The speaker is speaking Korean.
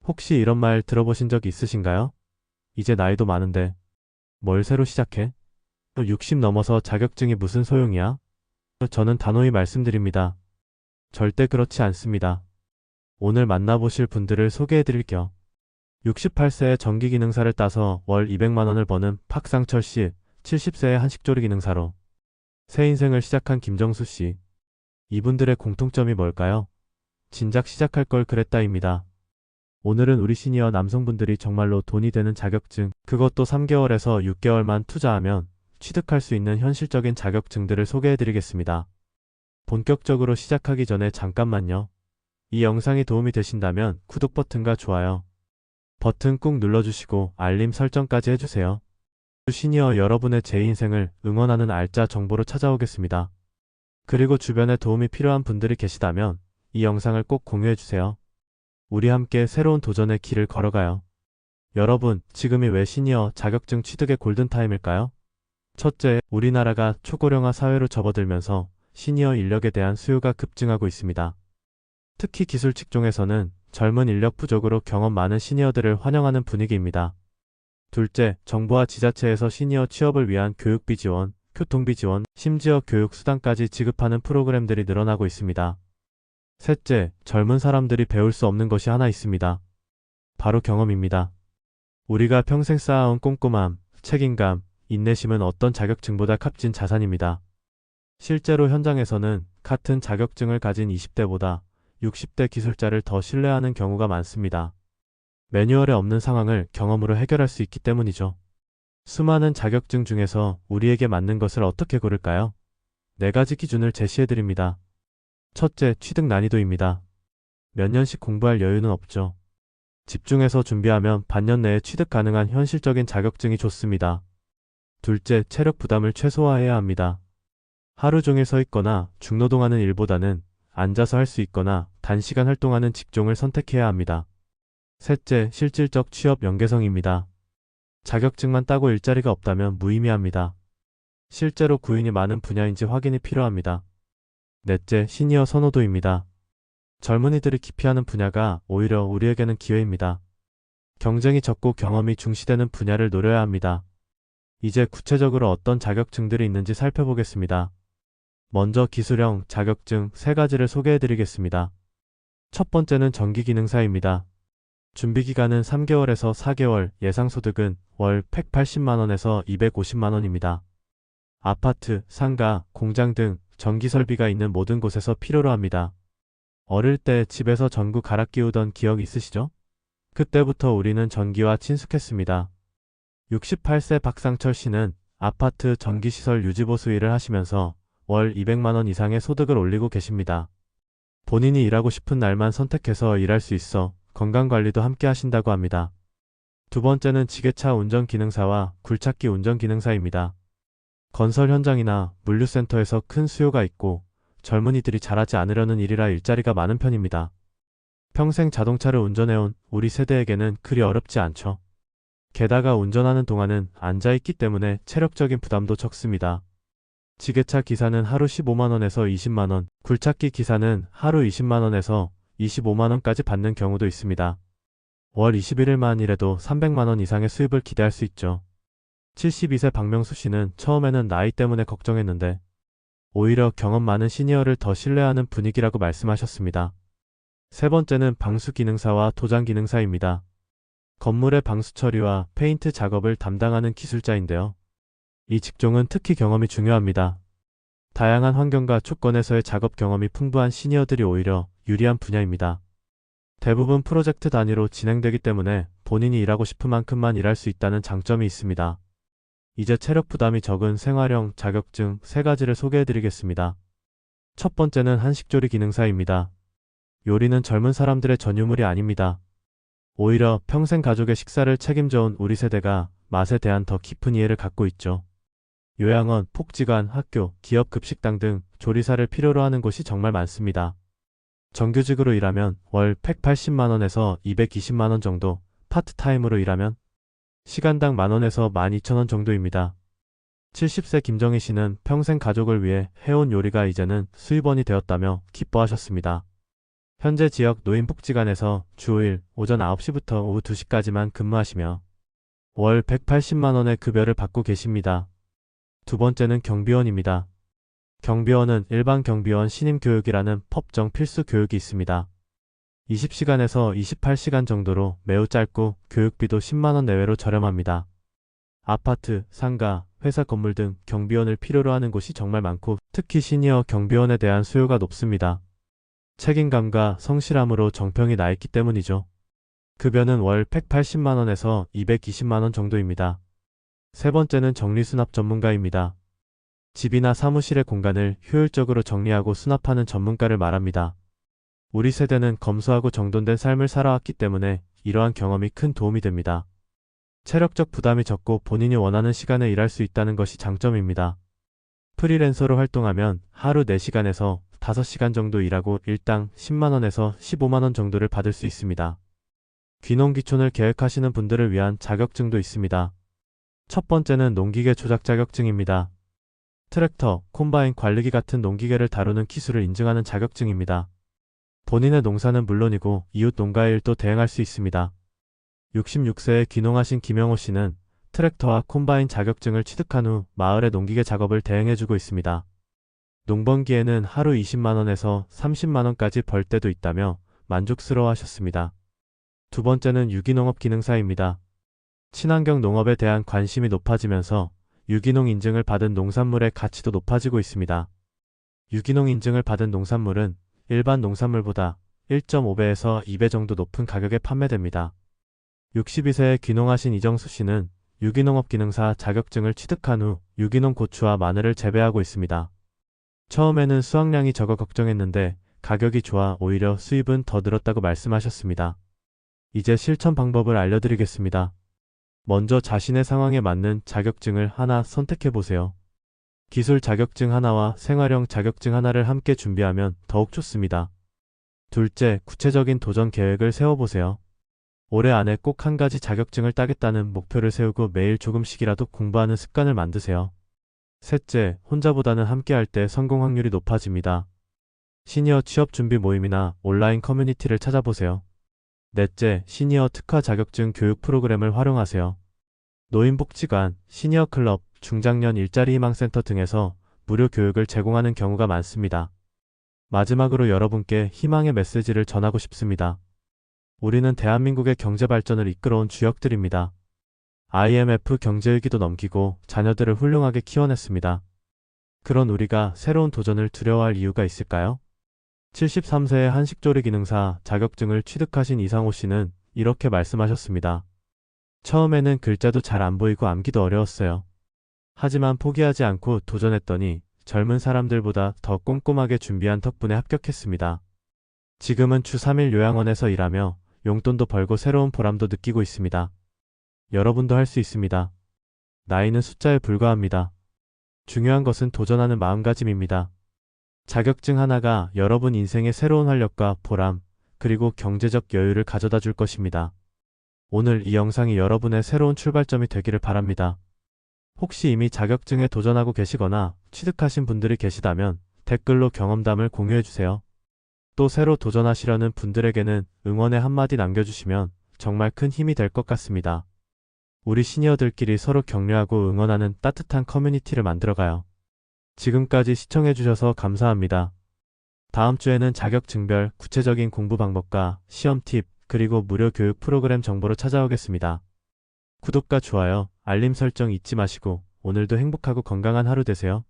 혹시 이런 말 들어보신 적 있으신가요? 이제 나이도 많은데 뭘 새로 시작해? 60 넘어서 자격증이 무슨 소용이야? 저는 단호히 말씀드립니다. 절대 그렇지 않습니다. 오늘 만나보실 분들을 소개해드릴게요. 68세에 전기기능사를 따서 월 200만 원을 버는 박상철 씨, 70세의 한식조리 기능사로 새 인생을 시작한 김정수 씨. 이분들의 공통점이 뭘까요? 진작 시작할 걸 그랬다입니다. 오늘은 우리 시니어 남성분들이 정말로 돈이 되는 자격증, 그것도 3개월에서 6개월만 투자하면 취득할 수 있는 현실적인 자격증들을 소개해드리겠습니다. 본격적으로 시작하기 전에 잠깐만요. 이 영상이 도움이 되신다면 구독 버튼과 좋아요 버튼 꾹 눌러주시고 알림 설정까지 해주세요. 시니어 여러분의 제 인생을 응원하는 알짜 정보로 찾아오겠습니다. 그리고 주변에 도움이 필요한 분들이 계시다면 이 영상을 꼭 공유해주세요. 우리 함께 새로운 도전의 길을 걸어가요. 여러분, 지금이 왜 시니어 자격증 취득의 골든타임일까요? 첫째, 우리나라가 초고령화 사회로 접어들면서 시니어 인력에 대한 수요가 급증하고 있습니다. 특히 기술 직종에서는 젊은 인력 부족으로 경험 많은 시니어들을 환영하는 분위기입니다. 둘째, 정부와 지자체에서 시니어 취업을 위한 교육비 지원, 교통비 지원, 심지어 교육 수당까지 지급하는 프로그램들이 늘어나고 있습니다. 셋째, 젊은 사람들이 배울 수 없는 것이 하나 있습니다. 바로 경험입니다. 우리가 평생 쌓아온 꼼꼼함, 책임감, 인내심은 어떤 자격증보다 값진 자산입니다. 실제로 현장에서는 같은 자격증을 가진 20대보다 60대 기술자를 더 신뢰하는 경우가 많습니다. 매뉴얼에 없는 상황을 경험으로 해결할 수 있기 때문이죠. 수많은 자격증 중에서 우리에게 맞는 것을 어떻게 고를까요? 4가지 기준을 제시해드립니다. 첫째, 취득 난이도입니다. 몇 년씩 공부할 여유는 없죠. 집중해서 준비하면 반년 내에 취득 가능한 현실적인 자격증이 좋습니다. 둘째, 체력 부담을 최소화해야 합니다. 하루 종일 서 있거나 중노동하는 일보다는 앉아서 할 수 있거나 단시간 활동하는 직종을 선택해야 합니다. 셋째, 실질적 취업 연계성입니다. 자격증만 따고 일자리가 없다면 무의미합니다. 실제로 구인이 많은 분야인지 확인이 필요합니다. 넷째, 시니어 선호도입니다. 젊은이들이 기피하는 분야가 오히려 우리에게는 기회입니다. 경쟁이 적고 경험이 중시되는 분야를 노려야 합니다. 이제 구체적으로 어떤 자격증들이 있는지 살펴보겠습니다. 먼저 기술형 자격증 3가지를 소개해드리겠습니다. 첫 번째는 전기기능사입니다. 준비기간은 3개월에서 4개월, 예상소득은 월 180만원에서 250만원입니다. 아파트, 상가, 공장 등 전기설비가 있는 모든 곳에서 필요로 합니다. 어릴 때 집에서 전구 갈아 끼우던 기억 있으시죠? 그때부터 우리는 전기와 친숙했습니다. 68세 박상철 씨는 아파트 전기시설 유지보수 일을 하시면서 월 200만원 이상의 소득을 올리고 계십니다. 본인이 일하고 싶은 날만 선택해서 일할 수 있어 건강관리도 함께 하신다고 합니다. 두 번째는 지게차 운전기능사와 굴착기 운전기능사입니다. 건설 현장이나 물류센터에서 큰 수요가 있고 젊은이들이 잘하지 않으려는 일이라 일자리가 많은 편입니다. 평생 자동차를 운전해온 우리 세대에게는 그리 어렵지 않죠. 게다가 운전하는 동안은 앉아있기 때문에 체력적인 부담도 적습니다. 지게차 기사는 하루 15만원에서 20만원, 굴착기 기사는 하루 20만원에서 25만원까지 받는 경우도 있습니다. 월 21일만 일해도 300만원 이상의 수입을 기대할 수 있죠. 72세 박명수 씨는 처음에는 나이 때문에 걱정했는데 오히려 경험 많은 시니어를 더 신뢰하는 분위기라고 말씀하셨습니다. 세 번째는 방수기능사와 도장기능사입니다. 건물의 방수 처리와 페인트 작업을 담당하는 기술자인데요. 이 직종은 특히 경험이 중요합니다. 다양한 환경과 조건에서의 작업 경험이 풍부한 시니어들이 오히려 유리한 분야입니다. 대부분 프로젝트 단위로 진행되기 때문에 본인이 일하고 싶은 만큼만 일할 수 있다는 장점이 있습니다. 이제 체력 부담이 적은 생활형 자격증 3가지를 소개해드리겠습니다. 첫 번째는 한식조리 기능사입니다. 요리는 젊은 사람들의 전유물이 아닙니다. 오히려 평생 가족의 식사를 책임져온 우리 세대가 맛에 대한 더 깊은 이해를 갖고 있죠. 요양원, 복지관, 학교, 기업 급식당 등 조리사를 필요로 하는 곳이 정말 많습니다. 정규직으로 일하면 월 180만원에서 220만원 정도, 파트타임으로 일하면 시간당 만원에서 12,000원 정도입니다. 70세 김정희 씨는 평생 가족을 위해 해온 요리가 이제는 수입원이 되었다며 기뻐하셨습니다. 현재 지역 노인복지관에서 주 5일 오전 9시부터 오후 2시까지만 근무하시며 월 180만 원의 급여를 받고 계십니다. 두 번째는 경비원입니다. 경비원은 일반 경비원 신임 교육이라는 법정 필수 교육이 있습니다. 20시간에서 28시간 정도로 매우 짧고 교육비도 10만 원 내외로 저렴합니다. 아파트, 상가, 회사 건물 등 경비원을 필요로 하는 곳이 정말 많고 특히 시니어 경비원에 대한 수요가 높습니다. 책임감과 성실함으로 정평이 나 있기 때문이죠. 급여는 월 180만 원에서 220만 원 정도입니다. 세 번째는 정리수납 전문가입니다. 집이나 사무실의 공간을 효율적으로 정리하고 수납하는 전문가를 말합니다. 우리 세대는 검소하고 정돈된 삶을 살아왔기 때문에 이러한 경험이 큰 도움이 됩니다. 체력적 부담이 적고 본인이 원하는 시간에 일할 수 있다는 것이 장점입니다. 프리랜서로 활동하면 하루 4시간에서 5시간 정도 일하고 일당 10만 원에서 15만 원 정도를 받을 수 있습니다. 귀농귀촌을 계획하시는 분들을 위한 자격증도 있습니다. 첫 번째는 농기계 조작 자격증입니다. 트랙터, 콤바인 관리기 같은 농기계를 다루는 기술을 인증하는 자격증입니다. 본인의 농사는 물론이고 이웃 농가의 일도 대행할 수 있습니다. 66세에 귀농하신 김영호 씨는 트랙터와 콤바인 자격증을 취득한 후 마을의 농기계 작업을 대행해주고 있습니다. 농번기에는 하루 20만 원에서 30만 원까지 벌 때도 있다며 만족스러워 하셨습니다. 두 번째는 유기농업 기능사입니다. 친환경 농업에 대한 관심이 높아지면서 유기농 인증을 받은 농산물의 가치도 높아지고 있습니다. 유기농 인증을 받은 농산물은 일반 농산물보다 1.5배에서 2배 정도 높은 가격에 판매됩니다. 62세에 귀농하신 이정수 씨는 유기농업 기능사 자격증을 취득한 후 유기농 고추와 마늘을 재배하고 있습니다. 처음에는 수확량이 적어 걱정했는데 가격이 좋아 오히려 수입은 더 늘었다고 말씀하셨습니다. 이제 실천 방법을 알려드리겠습니다. 먼저 자신의 상황에 맞는 자격증을 하나 선택해보세요. 기술 자격증 하나와 생활형 자격증 하나를 함께 준비하면 더욱 좋습니다. 둘째, 구체적인 도전 계획을 세워보세요. 올해 안에 꼭 한 가지 자격증을 따겠다는 목표를 세우고 매일 조금씩이라도 공부하는 습관을 만드세요. 셋째, 혼자보다는 함께할 때 성공 확률이 높아집니다. 시니어 취업 준비 모임이나 온라인 커뮤니티를 찾아보세요. 넷째, 시니어 특화 자격증 교육 프로그램을 활용하세요. 노인복지관, 시니어 클럽, 중장년 일자리 희망센터 등에서 무료 교육을 제공하는 경우가 많습니다. 마지막으로 여러분께 희망의 메시지를 전하고 싶습니다. 우리는 대한민국의 경제 발전을 이끌어온 주역들입니다. IMF 경제위기도 넘기고 자녀들을 훌륭하게 키워냈습니다. 그런 우리가 새로운 도전을 두려워할 이유가 있을까요? 73세의 한식조리 기능사 자격증을 취득하신 이상호 씨는 이렇게 말씀하셨습니다. 처음에는 글자도 잘 안 보이고 암기도 어려웠어요. 하지만 포기하지 않고 도전했더니 젊은 사람들보다 더 꼼꼼하게 준비한 덕분에 합격했습니다. 지금은 주 3일 요양원에서 일하며 용돈도 벌고 새로운 보람도 느끼고 있습니다. 여러분도 할 수 있습니다. 나이는 숫자에 불과합니다. 중요한 것은 도전하는 마음가짐입니다. 자격증 하나가 여러분 인생의 새로운 활력과 보람, 그리고 경제적 여유를 가져다 줄 것입니다. 오늘 이 영상이 여러분의 새로운 출발점이 되기를 바랍니다. 혹시 이미 자격증에 도전하고 계시거나 취득하신 분들이 계시다면 댓글로 경험담을 공유해주세요. 또 새로 도전하시려는 분들에게는 응원의 한마디 남겨주시면 정말 큰 힘이 될 것 같습니다. 우리 시니어들끼리 서로 격려하고 응원하는 따뜻한 커뮤니티를 만들어가요. 지금까지 시청해주셔서 감사합니다. 다음 주에는 자격증별 구체적인 공부 방법과 시험 팁, 그리고 무료 교육 프로그램 정보로 찾아오겠습니다. 구독과 좋아요, 알림 설정 잊지 마시고 오늘도 행복하고 건강한 하루 되세요.